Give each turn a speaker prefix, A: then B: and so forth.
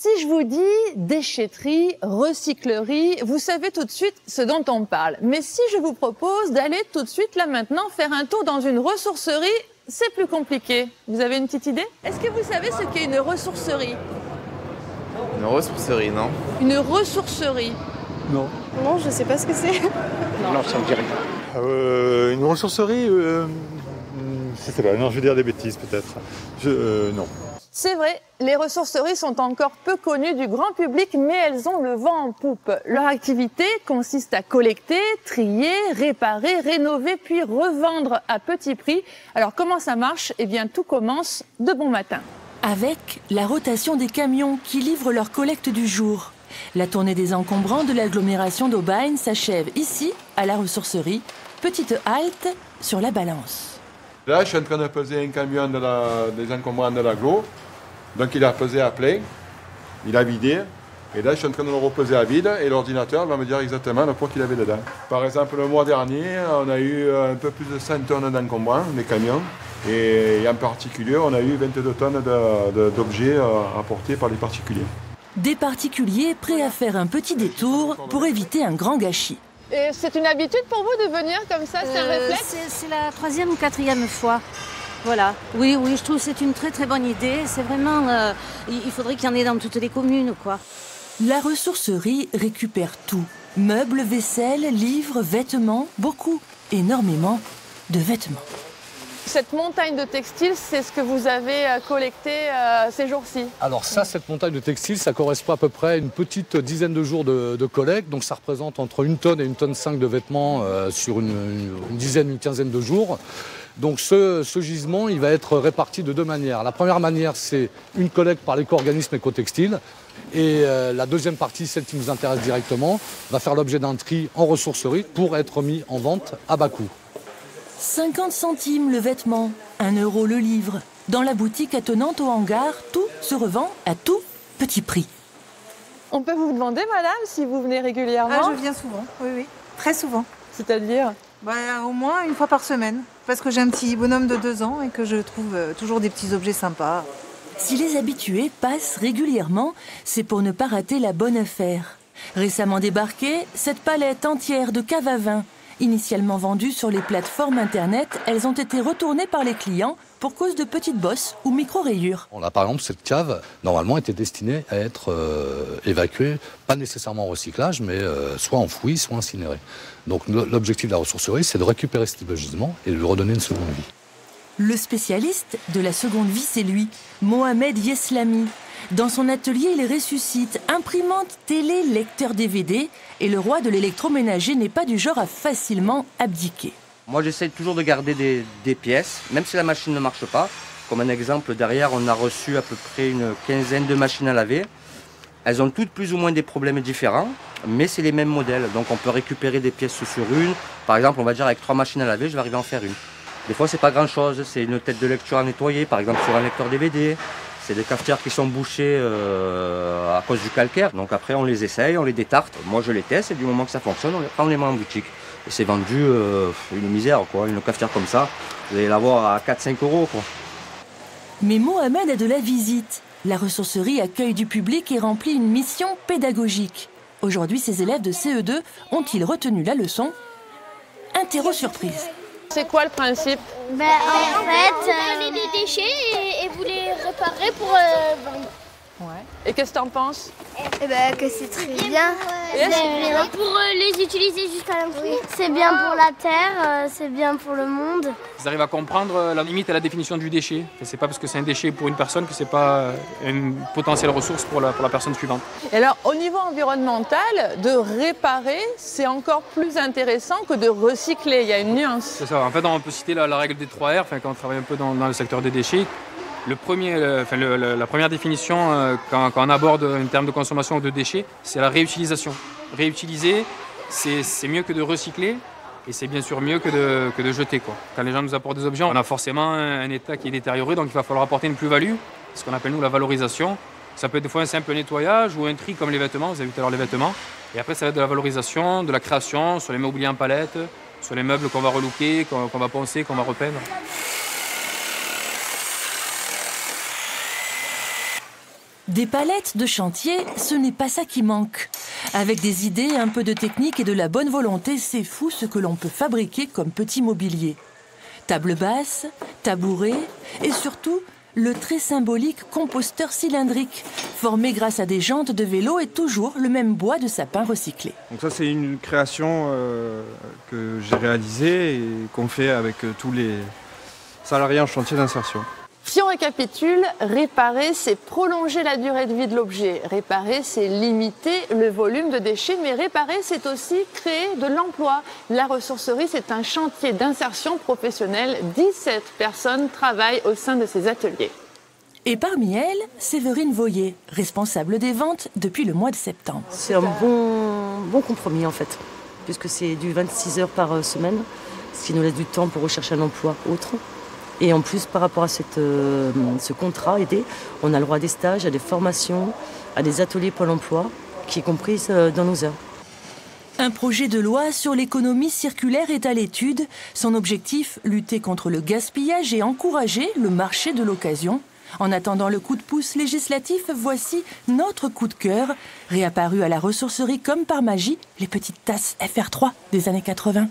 A: Si je vous dis déchetterie, recyclerie, vous savez tout de suite ce dont on parle. Mais si je vous propose d'aller tout de suite, là maintenant, faire un tour dans une ressourcerie, c'est plus compliqué. Vous avez une petite idée? Est-ce que vous savez ce qu'est une ressourcerie?
B: Une ressourcerie, non?
A: Une ressourcerie?
C: Non.
D: Non, je sais pas ce que c'est.
C: Non, ça me dit rien. Une ressourcerie je sais pas, non, je vais dire des bêtises peut-être. Non.
A: C'est vrai, les ressourceries sont encore peu connues du grand public, mais elles ont le vent en poupe. Leur activité consiste à collecter, trier, réparer, rénover, puis revendre à petit prix. Alors comment ça marche? Eh bien, tout commence de bon matin.
E: Avec la rotation des camions qui livrent leur collecte du jour. La tournée des encombrants de l'agglomération d'Aubagne s'achève ici, à la ressourcerie. Petite halte sur la balance.
F: Là, je suis en train de peser un camion des encombrants de l'agglo. Donc, il a pesé à plein, il a vidé. Et là, je suis en train de le repeser à vide et l'ordinateur va me dire exactement le poids qu'il avait dedans. Par exemple, le mois dernier, on a eu un peu plus de 100 tonnes d'encombrants, des camions. Et en particulier, on a eu 22 tonnes d'objets apportés par les particuliers.
E: Des particuliers prêts à faire un petit détour pour éviter un grand gâchis.
A: Et c'est une habitude pour vous de venir comme ça, c'est un réflexe?
G: C'est la 3e ou 4e fois. Voilà. Oui, je trouve que c'est une très très bonne idée. C'est vraiment... il faudrait qu'il y en ait dans toutes les communes, quoi.
E: La ressourcerie récupère tout. Meubles, vaisselle, livres, vêtements, beaucoup, énormément de vêtements.
A: Cette montagne de textiles, c'est ce que vous avez collecté ces jours-ci?
H: Alors ça, cette montagne de textiles, ça correspond à peu près à une petite dizaine de jours de collecte. Donc ça représente entre 1 tonne et 1,5 tonne de vêtements sur une dizaine, une quinzaine de jours. Donc ce gisement, il va être réparti de 2 manières. La première manière, c'est une collecte par l'éco-organisme éco-textile. Et la deuxième partie, celle qui nous intéresse directement, va faire l'objet d'un tri en ressourcerie pour être mis en vente à bas coût.
E: 50 centimes le vêtement, 1 € le livre. Dans la boutique attenante au hangar, tout se revend à tout petit prix.
A: On peut vous demander, madame, si vous venez régulièrement?
D: Ah, je viens souvent, oui, très souvent.
A: C'est-à-dire?
D: Au moins 1 fois par semaine, parce que j'ai un petit bonhomme de 2 ans et que je trouve toujours des petits objets sympas.
E: Si les habitués passent régulièrement, c'est pour ne pas rater la bonne affaire. Récemment débarquée, cette palette entière de caves à vin. Initialement vendues sur les plateformes internet, elles ont été retournées par les clients pour cause de petites bosses ou micro-rayures.
H: Là, par exemple, cette cave, normalement, était destinée à être évacuée, pas nécessairement en recyclage, mais soit enfouie, soit incinérée. Donc l'objectif de la ressourcerie, c'est de récupérer cet gisement et de lui redonner une seconde vie.
E: Le spécialiste de la seconde vie, c'est lui, Mohamed Yeslami. Dans son atelier, il ressuscite imprimante, télé, lecteur DVD, et le roi de l'électroménager n'est pas du genre à facilement abdiquer.
I: Moi, j'essaie toujours de garder des pièces, même si la machine ne marche pas. Comme un exemple, derrière, on a reçu à peu près une quinzaine de machines à laver. Elles ont toutes plus ou moins des problèmes différents, mais c'est les mêmes modèles. Donc on peut récupérer des pièces sur une. Par exemple, on va dire avec 3 machines à laver, je vais arriver à en faire une. Des fois, c'est pas grand-chose. C'est une tête de lecture à nettoyer, par exemple sur un lecteur DVD. C'est des cafetières qui sont bouchées à cause du calcaire. Donc après, on les essaye, on les détarte. Moi, je les teste et du moment que ça fonctionne, on les met en boutique. Et c'est vendu une misère, quoi. Une cafetière comme ça, vous allez l'avoir à 4-5 €, quoi.
E: Mais Mohamed a de la visite. La ressourcerie accueille du public et remplit une mission pédagogique. Aujourd'hui, ses élèves de CE2 ont-ils retenu la leçon? Interro surprise.
A: C'est quoi le principe?
J: En fait, vous prenez des déchets et vous les réparez pour vendre.
A: Ouais. Et qu'est-ce que t'en penses?
J: Que c'est très bien. Pour les utiliser jusqu'à l'infini. C'est bien pour la terre, c'est bien pour le monde.
K: Ils arrivent à comprendre la limite et la définition du déchet. C'est pas parce que c'est un déchet pour une personne que c'est pas une potentielle ressource pour la personne suivante.
A: Et alors, au niveau environnemental, de réparer, c'est encore plus intéressant que de recycler. Il y a une nuance.
K: C'est ça. En fait, on peut citer la règle des 3 R, quand on travaille un peu dans le secteur des déchets. La première définition, quand on aborde un terme de consommation ou de déchets, c'est la réutilisation. Réutiliser, c'est mieux que de recycler et c'est bien sûr mieux que de jeter, quoi. Quand les gens nous apportent des objets, on a forcément un état qui est détérioré, donc il va falloir apporter une plus-value, ce qu'on appelle nous la valorisation. Ça peut être des fois un simple nettoyage ou un tri comme les vêtements, vous avez vu tout à l'heure les vêtements. Et après, ça va être de la valorisation, de la création sur les mobiliers en palette, sur les meubles qu'on va relooker, qu'on va poncer, qu'on va repeindre.
E: Des palettes de chantier, ce n'est pas ça qui manque. Avec des idées, un peu de technique et de la bonne volonté, c'est fou ce que l'on peut fabriquer comme petit mobilier. Table basse, tabouret et surtout le très symbolique composteur cylindrique, formé grâce à des jantes de vélo et toujours le même bois de sapin recyclé.
L: Donc ça, c'est une création que j'ai réalisée et qu'on fait avec tous les salariés en chantier d'insertion.
A: Si on récapitule, réparer, c'est prolonger la durée de vie de l'objet. Réparer, c'est limiter le volume de déchets, mais réparer, c'est aussi créer de l'emploi. La ressourcerie, c'est un chantier d'insertion professionnelle. 17 personnes travaillent au sein de ces ateliers.
E: Et parmi elles, Séverine Voyer, responsable des ventes depuis le mois de septembre.
M: C'est un bon compromis en fait, puisque c'est du 26 heures par semaine, ce qui nous laisse du temps pour rechercher un emploi autre. Et en plus, par rapport à ce contrat aidé, on a le droit à des stages, à des formations, à des ateliers Pôle emploi, qui est compris dans nos heures.
E: Un projet de loi sur l'économie circulaire est à l'étude. Son objectif, lutter contre le gaspillage et encourager le marché de l'occasion. En attendant le coup de pouce législatif, voici notre coup de cœur. Réapparu à la ressourcerie comme par magie, les petites tasses FR3 des années 80.